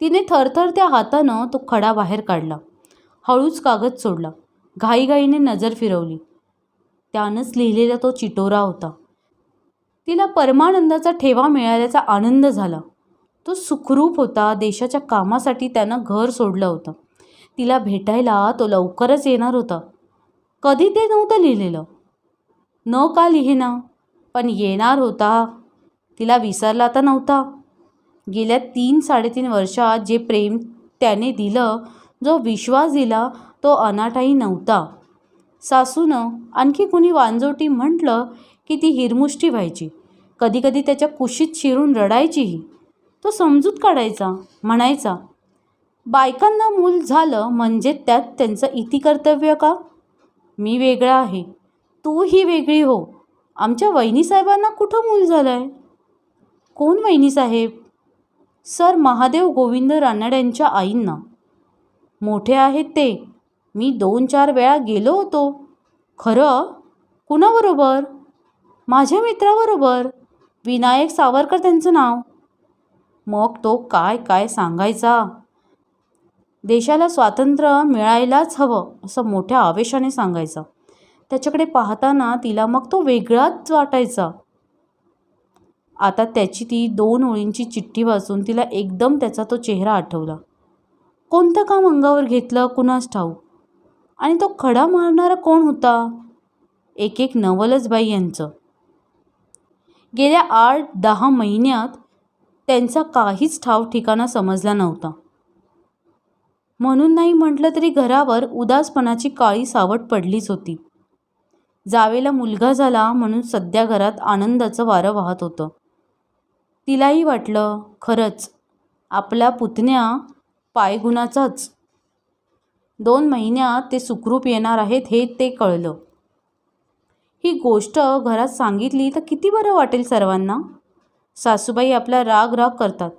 तिने थरथरत्या हातानं तो खडा बाहेर काढला. हळूच कागद सोडला. घाईघाईने नजर फिरवली. त्यानंच लिहिलेला तो चिटोरा होता. तिला परमानंदाचा ठेवा मिळाल्याचा आनंद झाला. तो सुखरूप होता. देशाच्या कामासाठी त्यानं घर सोडलं होतं. तिला भेटायला तो लवकरच येणार होता. कधी ते नव्हतं लिहिलेलं. न का लिहिना, पण येणार होता. तिला विसरला तर नव्हता. गेल्या 3-3.5 वर्षात जे प्रेम त्याने दिलं, जो विश्वास दिला, तो अनाठाई नव्हता. सासूनं आणखी कुणी वांजोटी म्हटलं की ती हिरमुष्टी व्हायची. कधीकधी त्याच्या कुशीत शिरून रडायचीही. तो समजूत काढायचा. म्हणायचा, बायकांना मूल झालं म्हणजे त्यात त्यांचं इतिकर्तव्य का? मी वेगळा आहे, तूही वेगळी हो. आमच्या वहिनीसाहेबांना कुठं मूल झालंय? कोण वहिनीसाहेब? सर महादेव गोविंद रानड्यांच्या आईंना. मोठे आहेत ते. मी 2-4 वेळा गेलो होतो. खरं? कुणाबरोबर? माझ्या मित्राबरोबर. विनायक सावरकर त्यांचं नाव. मग तो काय काय सांगायचा. देशाला स्वातंत्र्य मिळायलाच हवं असं मोठ्या आवेशाने सांगायचा. त्याच्याकडे पाहताना तिला मग तो वेगळाच वाटायचा. आता त्याची ती 2 ओळींची चिठ्ठी वाचून तिला एकदम त्याचा तो चेहरा आठवला. कोणतं काम अंगावर घेतलं कुणास ठाऊक. आणि तो खडा मारणारा कोण होता? एक नवलच बाई यांचं. गेल्या 8-10 महिन्यात त्यांचा काहीच ठाव ठिकाणा समजला नव्हता. म्हणून नाही म्हटलं तरी घरावर उदासपणाची काळी सावट पडलीच होती. जावेला मुलगा झाला म्हणून सध्या घरात आनंदाचं वारं वाहत होतं. तिलाही वाटलं, खरंच आपला पुतण्या पायगुणाचाच. 2 महिन्यात ते सुखरूप येणार आहेत हे ते कळलं. ही गोष्ट घरात सांगितली तर किती बरं वाटेल सर्वांना. सासूबाई आपला राग करतात,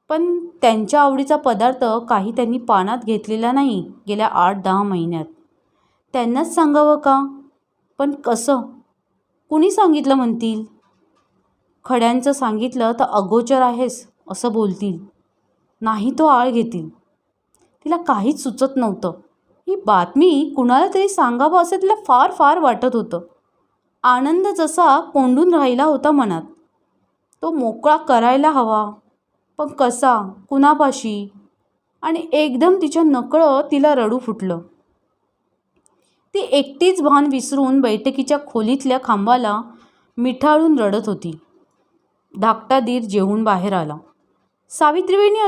पण त्यांच्या आवडीचा पदार्थ काही त्यांनी पानात घेतलेला नाही गेल्या 8-10 महिन्यात. त्यांनाच सांगावं का? पण कसं? कुणी सांगितलं म्हणतील? खड्यांचं सांगितलं तर अगोचर आहेस असं बोलतील. नाही तो आळ घेतील. तिला काहीच सुचत नव्हतं. ही बातमी कुणाला तरी सांगावं असं तिला फार फार वाटत होतं. आनंद जसा कोंडून राहिला होता मनात. तो मोकळा करायला हवा, पण कसा, कुणापाशी? आणि एकदम तिच्या नकळत तिला रडू फुटलं. ती एकटीच भान विसरून बैठकीच्या खोलीतल्या खांबाला मिठाळून रडत होती. धाकटा दीर जेवून बाहेर आला. सावित्रीबाईंनी